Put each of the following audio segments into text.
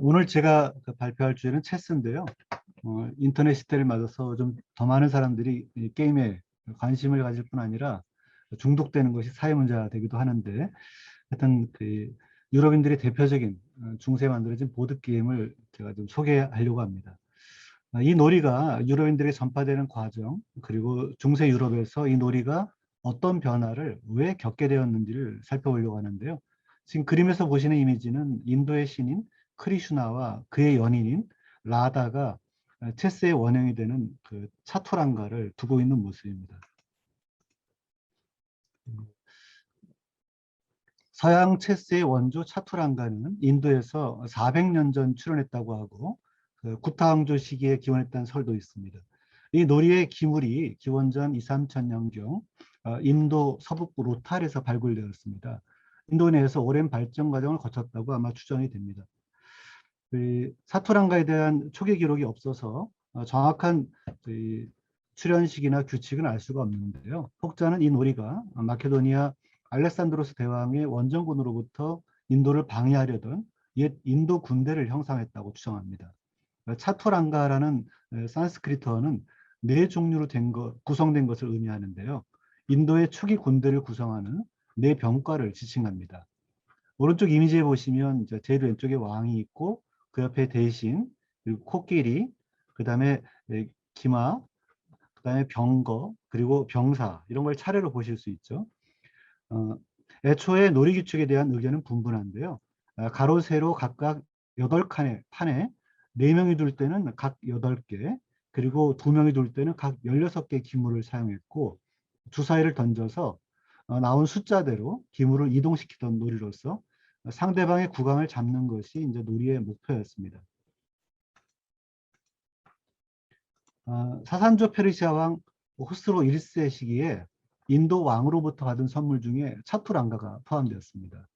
오늘 제가 발표할 주제는 체스인데요. 인터넷 시대를 맞아서 좀 더 많은 사람들이 이 게임에 관심을 가질 뿐 아니라 중독되는 것이 사회 문제가 되기도 하는데, 하여튼 유럽인들의 대표적인 중세에 만들어진 보드 게임을 제가 좀 소개하려고 합니다. 이 놀이가 유럽인들에게 전파되는 과정, 그리고 중세 유럽에서 이 놀이가 어떤 변화를 왜 겪게 되었는지를 살펴보려고 하는데요. 지금 그림에서 보시는 이미지는 인도의 신인 크리슈나와 그의 연인인 라다가 체스의 원형이 되는 그 차투랑가를 두고 있는 모습입니다. 서양 체스의 원조 차투랑가는 인도에서 400년 전 출현했다고 하고, 구타왕조 시기에 기원했다는 설도 있습니다. 이 놀이의 기물이 기원전 2, 3천년경 인도 서북부 로탈에서 발굴되었습니다. 인도 내에서 오랜 발전 과정을 거쳤다고 아마 추정이 됩니다. 사투랑가에 대한 초기 기록이 없어서 정확한 출현 시기나 규칙은 알 수가 없는데요. 혹자는 이 놀이가 마케도니아 알렉산드로스 대왕의 원정군으로부터 인도를 방해하려던 옛 인도 군대를 형상했다고 추정합니다. 차투랑가라는 산스크리트어는 네 종류로 구성된 것을 의미하는데요. 인도의 초기 군대를 구성하는 네 병과를 지칭합니다. 오른쪽 이미지에 보시면 이제 제일 왼쪽에 왕이 있고, 그 옆에 대신, 그리고 코끼리, 그 다음에 기마, 그 다음에 병거, 그리고 병사, 이런 걸 차례로 보실 수 있죠. 어, 애초에 놀이규칙에 대한 의견은 분분한데요. 가로, 세로 각각 8칸의 판에 4명이 둘 때는 각 8개, 그리고 2명이 둘 때는 각 16개의 기물을 사용했고, 주사위를 던져서 나온 숫자대로 기물을 이동시키던 놀이로서 상대방의 구강을 잡는 것이 이제 놀이의 목표였습니다. 사산조 페르시아 왕 호스로 1세 시기에 인도 왕으로부터 받은 선물 중에 차투랑가가 포함되었습니다.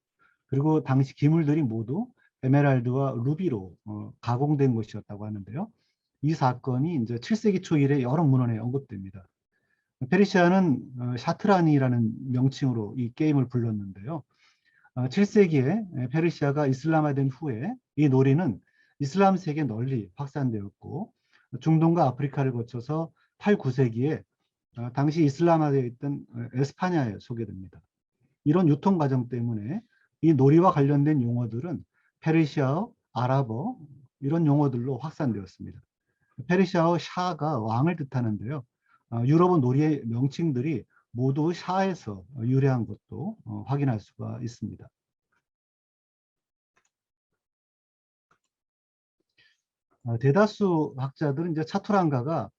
그리고 당시 기물들이 모두 에메랄드와 루비로 가공된 것이었다고 하는데요. 이 사건이 이제 7세기 초 이래 여러 문헌에 언급됩니다. 페르시아는 샤트라니라는 명칭으로 이 게임을 불렀는데요. 7세기에 페르시아가 이슬람화된 후에 이 놀이는 이슬람 세계에 널리 확산되었고, 중동과 아프리카를 거쳐서 8, 9세기에 당시 이슬람화되어 있던 에스파냐에 소개됩니다. 이런 유통 과정 때문에 이 놀이와 관련된 용어들은 페르시아어, 아랍어 이런 용어들로 확산되었습니다. 페르시아어 샤가 왕을 뜻하는데요. 유럽어 놀이의 명칭들이 모두 샤에서 유래한 것도 확인할 수가 있습니다. 대다수 학자들은 이제 차투랑가가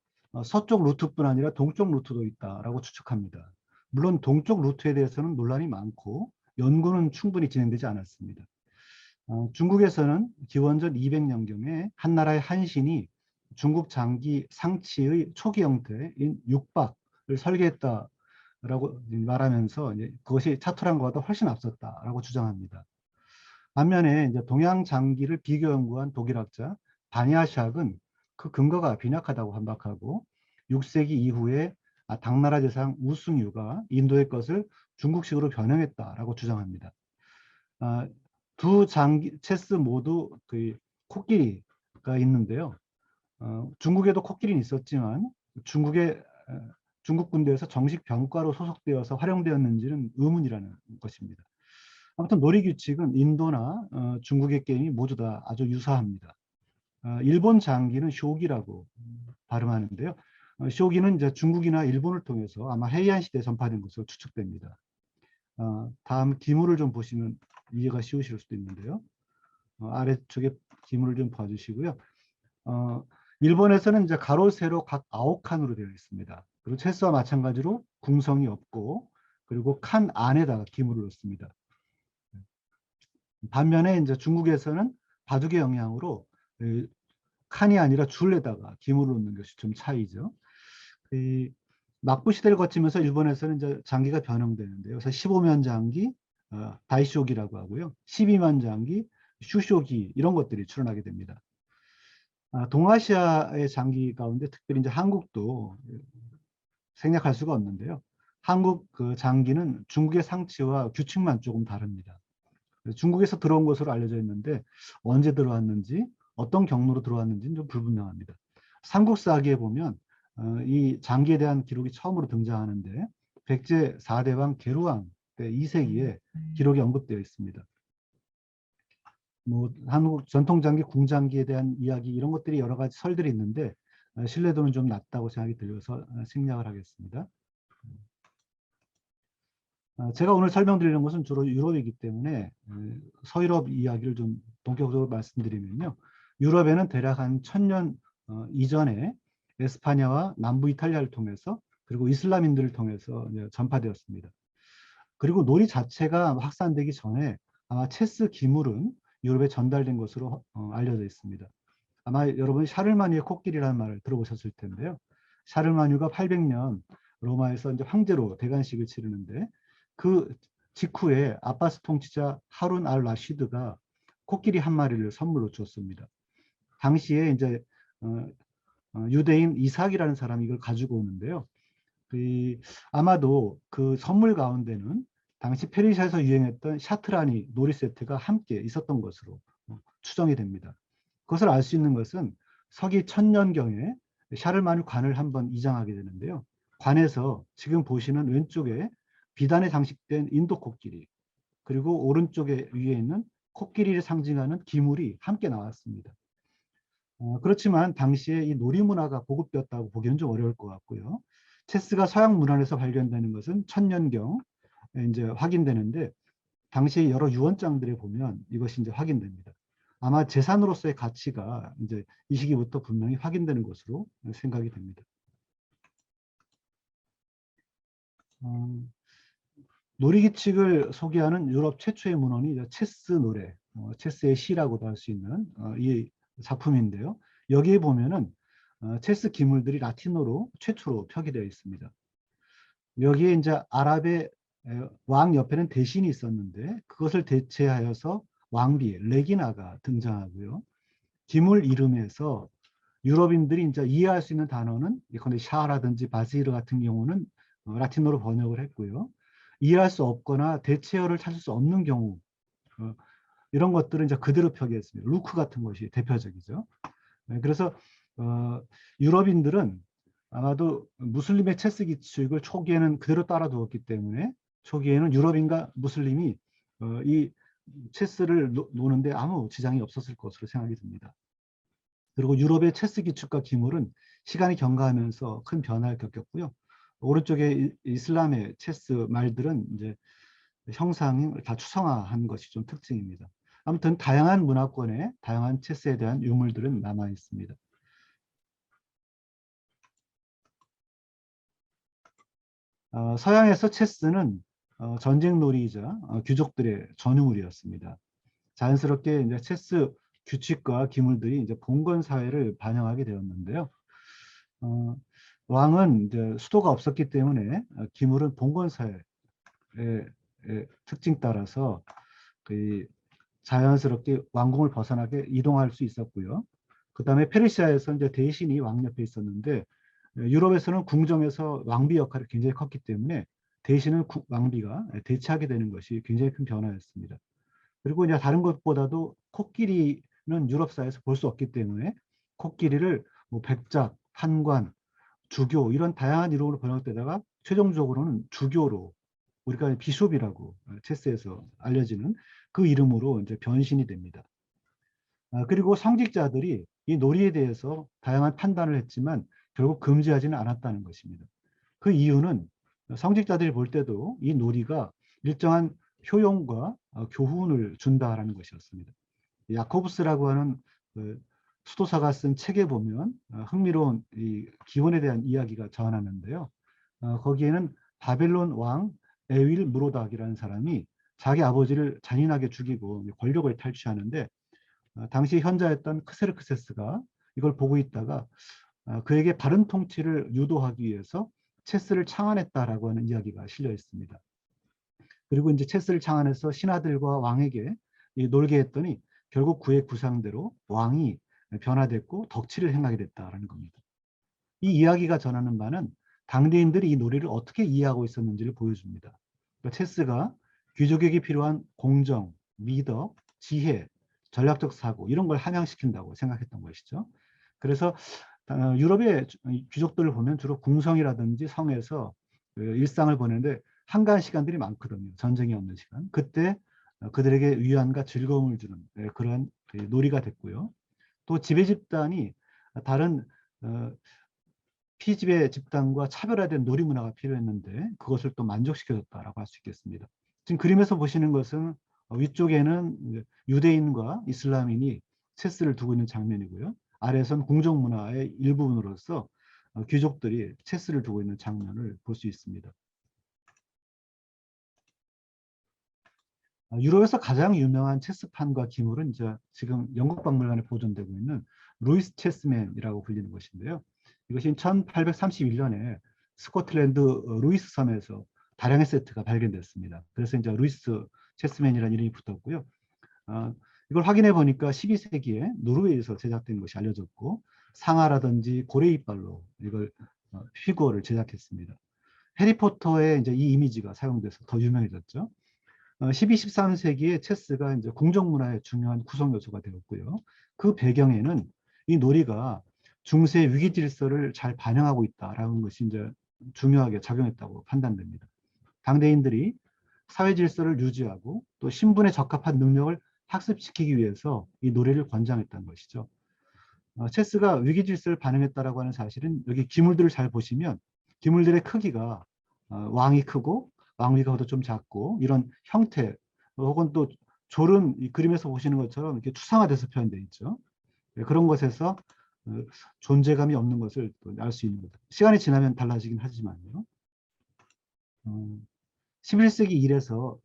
서쪽 루트뿐 아니라 동쪽 루트도 있다라고 추측합니다. 물론 동쪽 루트에 대해서는 논란이 많고 연구는 충분히 진행되지 않았습니다. 중국에서는 기원전 200년경에 한나라의 한신이 중국 장기 상치의 초기 형태인 육박을 설계했다라고 말하면서 이제 그것이 차투랑과도 훨씬 앞섰다라고 주장합니다. 반면에 이제 동양 장기를 비교 연구한 독일학자 바니아샥은 그 근거가 빈약하다고 반박하고, 6세기 이후에 당나라 제상 우승유가 인도의 것을 중국식으로 변형했다라고 주장합니다. 아, 두 장기 체스 모두 그 코끼리가 있는데요. 중국에도 코끼리는 있었지만 중국의 중국 군대에서 정식 병과로 소속되어서 활용되었는지는 의문이라는 것입니다. 아무튼 놀이 규칙은 인도나 중국의 게임이 모두 다 아주 유사합니다. 일본 장기는 쇼기라고 발음하는데요. 쇼기는 이제 중국이나 일본을 통해서 아마 헤이안 시대에 전파된 것으로 추측됩니다. 다음 기물을 좀 보시면 이해가 쉬우실 수도 있는데요. 아래쪽에 기물을 좀 봐주시고요. 일본에서는 이제 가로, 세로 각 9칸으로 되어 있습니다. 그리고 체스와 마찬가지로 궁성이 없고, 그리고 칸 안에다가 기물을 넣습니다. 반면에 이제 중국에서는 바둑의 영향으로 칸이 아니라 줄에다가 기물을 넣는 것이 좀 차이죠. 막부 시대를 거치면서 일본에서는 이제 장기가 변형되는데요. 그래서 15면 장기, 다이쇼기라고 하고요. 12면 장기, 슈쇼기 이런 것들이 출현하게 됩니다. 동아시아의 장기 가운데 특별히 이제 한국도 생략할 수가 없는데요. 한국 그 장기는 중국의 상치와 규칙만 조금 다릅니다. 중국에서 들어온 것으로 알려져 있는데 언제 들어왔는지 어떤 경로로 들어왔는지는 좀 불분명합니다. 삼국사기에 보면 이 장기에 대한 기록이 처음으로 등장하는데 백제 4대왕 계루왕 때 2세기에 기록이 언급되어 있습니다. 뭐 한국 전통장기, 궁장기에 대한 이야기 이런 것들이 여러 가지 설들이 있는데 신뢰도는 좀 낮다고 생각이 들어서 생략을 하겠습니다. 제가 오늘 설명드리는 것은 주로 유럽이기 때문에 서유럽 이야기를 좀 본격적으로 말씀드리면요. 유럽에는 대략 한 1000년 이전에 에스파냐와 남부 이탈리아를 통해서 그리고 이슬람인들을 통해서 전파되었습니다. 그리고 놀이 자체가 확산되기 전에 아마 체스 기물은 유럽에 전달된 것으로 알려져 있습니다. 아마 여러분이 샤를마니의 코끼리라는 말을 들어보셨을 텐데요. 샤를마뉴가 800년 로마에서 이제 황제로 대관식을 치르는데 그 직후에 아바스 통치자 하룬 알 라시드가 코끼리 한 마리를 선물로 줬습니다. 당시에 이제 유대인 이삭이라는 사람이 이걸 가지고 오는데요. 아마도 그 선물 가운데는 당시 페르시아에서 유행했던 샤트라니 놀이 세트가 함께 있었던 것으로 추정이 됩니다. 그것을 알 수 있는 것은 서기 1000년경에 샤르마뉴 관을 한번 이장하게 되는데요. 관에서 지금 보시는 왼쪽에 비단에 장식된 인도 코끼리, 그리고 오른쪽에 위에 있는 코끼리를 상징하는 기물이 함께 나왔습니다. 그렇지만 당시에 이 놀이 문화가 보급되었다고 보기는 좀 어려울 것 같고요. 체스가 서양 문화에서 발견되는 것은 1000년경 이제 확인되는데 당시 여러 유언장들에 보면 이것이 이제 확인됩니다. 아마 재산으로서의 가치가 이제 이 시기부터 분명히 확인되는 것으로 생각이 됩니다. 놀이기칙을 소개하는 유럽 최초의 문헌이 체스 노래, 체스의 시라고도 할 수 있는 이 작품인데요. 여기에 보면은 체스 기물들이 라틴어로 최초로 표기되어 있습니다. 여기에 이제 아랍의 왕 옆에는 대신이 있었는데 그것을 대체하여서 왕비 레기나가 등장하고요. 기물 이름에서 유럽인들이 이제 이해할 수 있는 단어는 예컨대 샤라든지 바시르 같은 경우는 라틴어로 번역을 했고요. 이해할 수 없거나 대체어를 찾을 수 없는 경우 이런 것들은 이제 그대로 표기했습니다. 루크 같은 것이 대표적이죠. 그래서 유럽인들은 아마도 무슬림의 체스 기칙을 초기에는 그대로 따라두었기 때문에 초기에는 유럽인과 무슬림이 이 체스를 노는데 아무 지장이 없었을 것으로 생각이 듭니다. 그리고 유럽의 체스 기축과 기물은 시간이 경과하면서 큰 변화를 겪었고요. 오른쪽에 이슬람의 체스 말들은 이제 형상을 다 추상화한 것이 좀 특징입니다. 아무튼 다양한 문화권에 다양한 체스에 대한 유물들은 남아 있습니다. 서양에서 체스는 전쟁놀이이자 귀족들의 전유물이었습니다. 자연스럽게 이제 체스 규칙과 기물들이 이제 봉건 사회를 반영하게 되었는데요. 왕은 이제 수도가 없었기 때문에 기물은 봉건 사회의 특징 따라서 그 자연스럽게 왕궁을 벗어나게 이동할 수 있었고요. 그 다음에 페르시아에서 이제 대신이 왕 옆에 있었는데 유럽에서는 궁정에서 왕비 역할이 굉장히 컸기 때문에 대신은 왕비가 대체하게 되는 것이 굉장히 큰 변화였습니다. 그리고 이제 다른 것보다도 코끼리는 유럽사에서 볼 수 없기 때문에 코끼리를 뭐 백작, 판관, 주교 이런 다양한 이름으로 번역되다가 최종적으로는 주교로 우리가 비숍이라고 체스에서 알려지는 그 이름으로 이제 변신이 됩니다. 그리고 성직자들이 이 놀이에 대해서 다양한 판단을 했지만 결국 금지하지는 않았다는 것입니다. 그 이유는 성직자들이 볼 때도 이 놀이가 일정한 효용과 교훈을 준다라는 것이었습니다. 야코부스라고 하는 그 수도사가 쓴 책에 보면 흥미로운 이 기원에 대한 이야기가 전하는데요. 거기에는 바벨론 왕 에윌 무로닥이라는 사람이 자기 아버지를 잔인하게 죽이고 권력을 탈취하는데 당시 현자였던 크세르크세스가 이걸 보고 있다가 그에게 바른 통치를 유도하기 위해서 체스를 창안했다라고 하는 이야기가 실려 있습니다. 그리고 이제 체스를 창안해서 신하들과 왕에게 놀게 했더니 결국 그의 구상대로 왕이 변화됐고 덕치를 행하게 됐다라는 겁니다. 이 이야기가 전하는 바는 당대인들이 이 놀이를 어떻게 이해하고 있었는지를 보여줍니다. 그러니까 체스가 귀족에게 필요한 공정, 미덕, 지혜, 전략적 사고 이런 걸 함양시킨다고 생각했던 것이죠. 그래서 유럽의 귀족들을 보면 주로 궁성이라든지 성에서 그 일상을 보내는데 한가한 시간들이 많거든요. 전쟁이 없는 시간. 그때 그들에게 위안과 즐거움을 주는 그런 놀이가 됐고요. 또 지배 집단이 다른 어, 피지배 집단과 차별화된 놀이 문화가 필요했는데 그것을 또 만족시켜줬다라고 할 수 있겠습니다. 지금 그림에서 보시는 것은 위쪽에는 유대인과 이슬람인이 체스를 두고 있는 장면이고요. 아래에서는 궁정 문화의 일부분으로서 귀족들이 체스를 두고 있는 장면을 볼 수 있습니다. 유럽에서 가장 유명한 체스판과 기물은 이제 지금 영국 박물관에 보존되고 있는 루이스 체스맨이라고 불리는 것인데요. 이것이 1831년에 스코틀랜드 루이스 섬에서 다량의 세트가 발견됐습니다. 그래서 이제 루이스 체스맨이라는 이름이 붙었고요. 어, 이걸 확인해 보니까 12세기에 노르웨이에서 제작된 것이 알려졌고 상아라든지 고래 이빨로 이걸 피규어를 제작했습니다. 해리포터의 이제 이 이미지가 사용돼서 더 유명해졌죠. 12, 13세기에 체스가 이제 궁정 문화의 중요한 구성 요소가 되었고요. 그 배경에는 이 놀이가 중세 위기 질서를 잘 반영하고 있다라는 것이 이제 중요하게 작용했다고 판단됩니다. 당대인들이 사회 질서를 유지하고 또 신분에 적합한 능력을 학습시키기 위해서 이 놀이를 권장했다는 것이죠. 체스가 위기 질서를 반영했다라고 하는 사실은 여기 기물들을 잘 보시면 기물들의 크기가 왕이 크고 왕위가 좀 작고 이런 형태 혹은 또 졸은 이 그림에서 보시는 것처럼 이렇게 추상화돼서 표현되어 있죠. 그런 것에서 어, 존재감이 없는 것을 알 수 있는 거죠. 시간이 지나면 달라지긴 하지만요. 11세기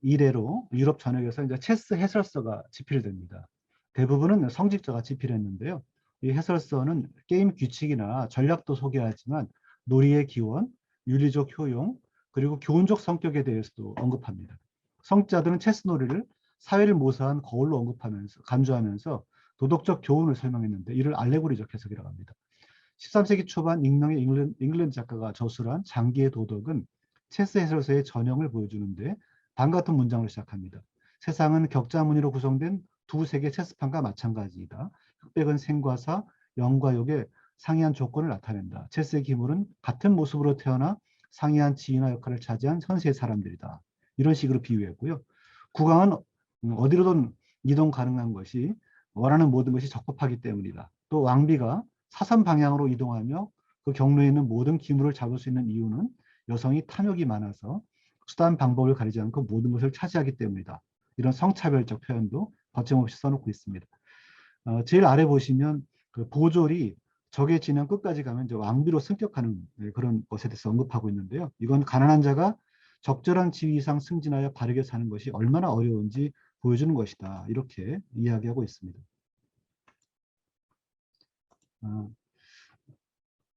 이래로 유럽 전역에서 이제 체스 해설서가 집필됩니다. 대부분은 성직자가 집필했는데요. 이 해설서는 게임 규칙이나 전략도 소개하지만 놀이의 기원, 윤리적 효용, 그리고 교훈적 성격에 대해서도 언급합니다. 성직자들은 체스 놀이를 사회를 모사한 거울로 언급하면서 간주하면서 도덕적 교훈을 설명했는데 이를 알레고리적 해석이라고 합니다. 13세기 초반 익명의 잉글랜드 작가가 저술한 장기의 도덕은 체스 해설서의 전형을 보여주는데 다음 같은 문장으로 시작합니다. 세상은 격자 무늬로 구성된 두 세계 체스판과 마찬가지이다. 흑백은 생과 사, 영과 욕의 상이한 조건을 나타낸다. 체스의 기물은 같은 모습으로 태어나 상이한 지위나 역할을 차지한 현세의 사람들이다. 이런 식으로 비유했고요. 국왕은 어디로든 이동 가능한 것이 원하는 모든 것이 적법하기 때문이다. 또 왕비가 사선 방향으로 이동하며 그 경로에 있는 모든 기물을 잡을 수 있는 이유는 여성이 탐욕이 많아서 수단 방법을 가리지 않고 모든 것을 차지하기 때문이다. 이런 성차별적 표현도 거침없이 써놓고 있습니다. 제일 아래 보시면 그 보졸이 적의 진영 끝까지 가면 이제 왕비로 승격하는 그런 것에 대해서 언급하고 있는데요. 이건 가난한 자가 적절한 지위 이상 승진하여 바르게 사는 것이 얼마나 어려운지 보여주는 것이다. 이렇게 이야기하고 있습니다. 어,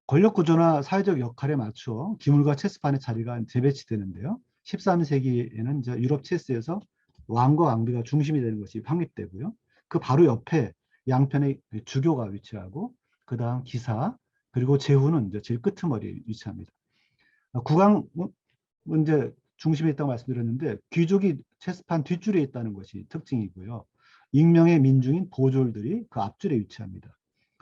권력 구조나 사회적 역할에 맞추어 기물과 체스판의 자리가 재배치되는데요. 13세기에는 이제 유럽 체스에서 왕과 왕비가 중심이 되는 것이 확립되고요. 그 바로 옆에 양편의 주교가 위치하고 그 다음 기사 그리고 제후는 이제 제일 끄트머리에 위치합니다. 국왕은 이제 중심에 있다고 말씀드렸는데 귀족이 체스판 뒷줄에 있다는 것이 특징이고요. 익명의 민중인 보졸들이 그 앞줄에 위치합니다.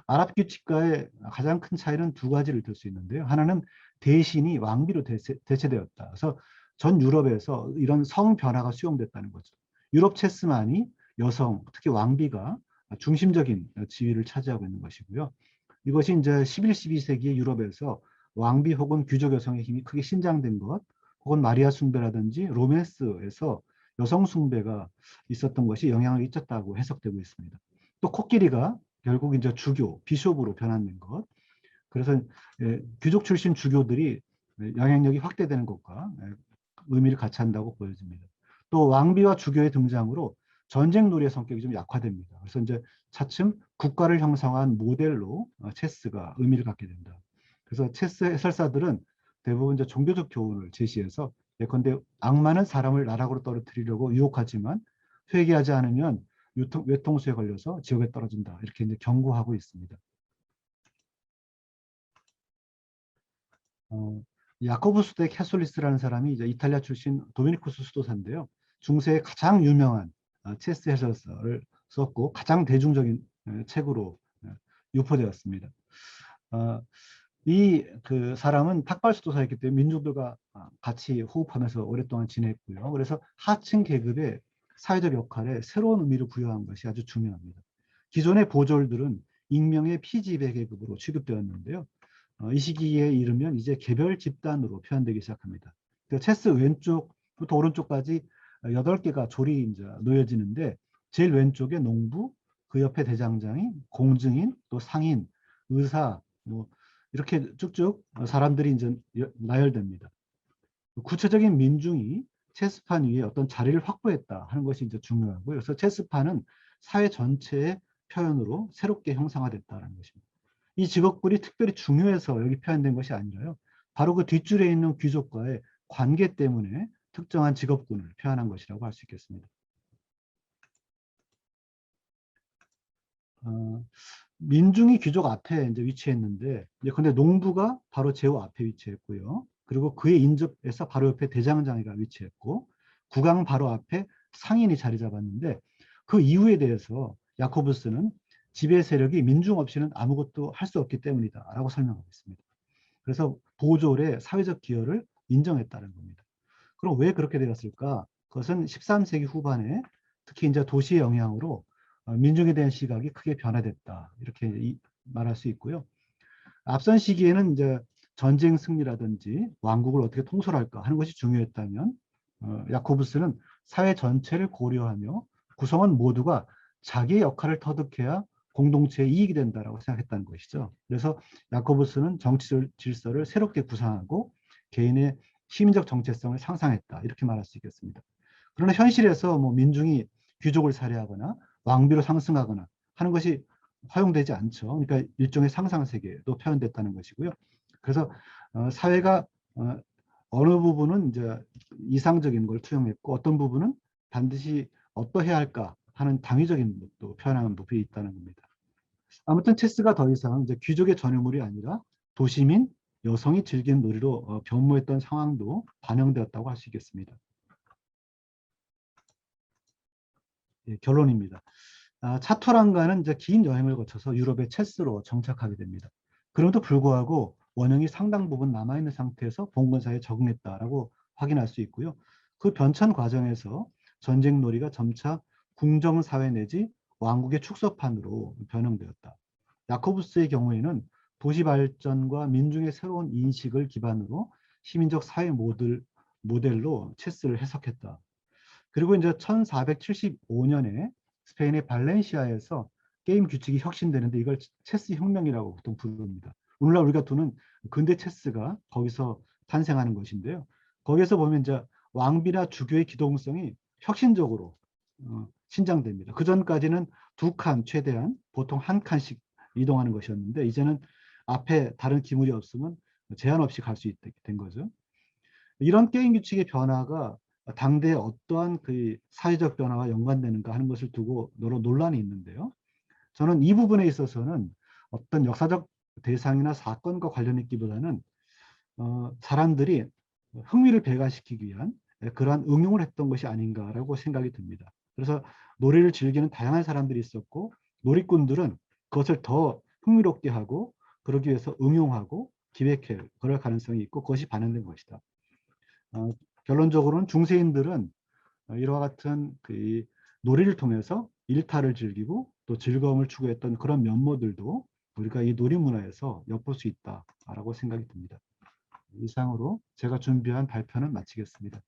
아랍 규칙과의 가장 큰 차이는 두 가지를 들 수 있는데요. 하나는 대신이 왕비로 대체되었다. 그래서 전 유럽에서 이런 성 변화가 수용됐다는 거죠. 유럽 체스만이 여성, 특히 왕비가 중심적인 지위를 차지하고 있는 것이고요. 이것이 이제 11, 12세기 유럽에서 왕비 혹은 귀족 여성의 힘이 크게 신장된 것, 혹은 마리아 숭배라든지 로맨스에서 여성 숭배가 있었던 것이 영향을 끼쳤다고 해석되고 있습니다. 또 코끼리가 결국 이제 주교, 비숍으로 변환된 것. 그래서 귀족 출신 주교들이 영향력이 확대되는 것과 의미를 같이 한다고 보여집니다. 또 왕비와 주교의 등장으로 전쟁 놀이의 성격이 좀 약화됩니다. 그래서 이제 차츰 국가를 형성한 모델로 체스가 의미를 갖게 된다. 그래서 체스 해설사들은 대부분 이제 종교적 교훈을 제시해서 예컨대 악마는 사람을 나락으로 떨어뜨리려고 유혹하지만 회개하지 않으면 외통수에 걸려서 지옥에 떨어진다. 이렇게 이제 경고하고 있습니다. 어, 야코부스 대 캐솔리스라는 사람이 이제 이탈리아 출신 도미니쿠스 수도사인데요. 중세의 가장 유명한 체스 해설서를 썼고 가장 대중적인 책으로 유포되었습니다. 이 그 사람은 탁발수도사였기 때문에 민족들과 같이 호흡하면서 오랫동안 지냈고요. 그래서 하층 계급의 사회적 역할에 새로운 의미를 부여한 것이 아주 중요합니다. 기존의 보졸들은 익명의 피지배 계급으로 취급되었는데요. 이 시기에 이르면 이제 개별 집단으로 표현되기 시작합니다. 체스 왼쪽부터 오른쪽까지 8개가 졸이 이제 놓여지는데 제일 왼쪽에 농부, 그 옆에 대장장이, 공증인, 또 상인, 의사, 뭐 이렇게 쭉쭉 사람들이 이제 나열됩니다. 구체적인 민중이 체스판 위에 어떤 자리를 확보했다 하는 것이 이제 중요하고요. 그래서 체스판은 사회 전체의 표현으로 새롭게 형상화됐다는 것입니다. 이 직업군이 특별히 중요해서 여기 표현된 것이 아니라요. 바로 그 뒷줄에 있는 귀족과의 관계 때문에 특정한 직업군을 표현한 것이라고 할 수 있겠습니다. 민중이 귀족 앞에 이제 위치했는데, 근데 농부가 바로 제후 앞에 위치했고요. 그리고 그의 인접에서 바로 옆에 대장장이가 위치했고, 국왕 바로 앞에 상인이 자리 잡았는데, 그 이유에 대해서 야코브스는 지배 세력이 민중 없이는 아무것도 할 수 없기 때문이다라고 설명하고 있습니다. 그래서 보졸의 사회적 기여를 인정했다는 겁니다. 그럼 왜 그렇게 되었을까? 그것은 13세기 후반에 특히 이제 도시의 영향으로 민중에 대한 시각이 크게 변화됐다. 이렇게 말할 수 있고요. 앞선 시기에는 이제 전쟁 승리라든지 왕국을 어떻게 통솔할까 하는 것이 중요했다면 야코브스는 사회 전체를 고려하며 구성원 모두가 자기의 역할을 터득해야 공동체의 이익이 된다라고 생각했다는 것이죠. 그래서 야코브스는 정치 질서를 새롭게 구상하고 개인의 시민적 정체성을 상상했다. 이렇게 말할 수 있겠습니다. 그러나 현실에서 뭐 민중이 귀족을 살해하거나 왕비로 상승하거나 하는 것이 허용되지 않죠. 그러니까 일종의 상상 세계도 표현됐다는 것이고요. 그래서 사회가 어느 부분은 이제 이상적인 걸 투영했고 어떤 부분은 반드시 어떠해야 할까 하는 당위적인 것도 표현하는 부분이 있다는 겁니다. 아무튼 체스가 더 이상 이제 귀족의 전유물이 아니라 도시민, 여성이 즐기는 놀이로 변모했던 상황도 반영되었다고 할 수 있겠습니다. 예, 결론입니다. 차토랑가는 이제 긴 여행을 거쳐서 유럽의 체스로 정착하게 됩니다. 그럼에도 불구하고 원형이 상당 부분 남아있는 상태에서 봉건사에 적응했다라고 확인할 수 있고요. 그 변천 과정에서 전쟁놀이가 점차 궁정사회 내지 왕국의 축소판으로 변형되었다. 야코부스의 경우에는 도시 발전과 민중의 새로운 인식을 기반으로 시민적 사회 모델로 체스를 해석했다. 그리고 이제 1475년에 스페인의 발렌시아에서 게임 규칙이 혁신되는데 이걸 체스 혁명이라고 보통 부릅니다. 오늘날 우리가 두는 근대 체스가 거기서 탄생하는 것인데요. 거기에서 보면 이제 왕비나 주교의 기동성이 혁신적으로 신장됩니다. 그 전까지는 두 칸 최대한 보통 한 칸씩 이동하는 것이었는데 이제는 앞에 다른 기물이 없으면 제한 없이 갈 수 있게 된 거죠. 이런 게임 규칙의 변화가 당대에 어떠한 그 사회적 변화와 연관되는가 하는 것을 두고 여러 논란이 있는데요. 저는 이 부분에 있어서는 어떤 역사적 대상이나 사건과 관련 있기보다는 사람들이 흥미를 배가시키기 위한 그러한 응용을 했던 것이 아닌가라고 생각이 듭니다. 그래서 놀이를 즐기는 다양한 사람들이 있었고 놀이꾼들은 그것을 더 흥미롭게 하고 그러기 위해서 응용하고 기획해 그럴 가능성이 있고 그것이 반영된 것이다. 결론적으로는 중세인들은 이와 같은 그 놀이를 통해서 일탈을 즐기고 또 즐거움을 추구했던 그런 면모들도 우리가 이 놀이 문화에서 엿볼 수 있다라고 생각이 듭니다. 이상으로 제가 준비한 발표는 마치겠습니다.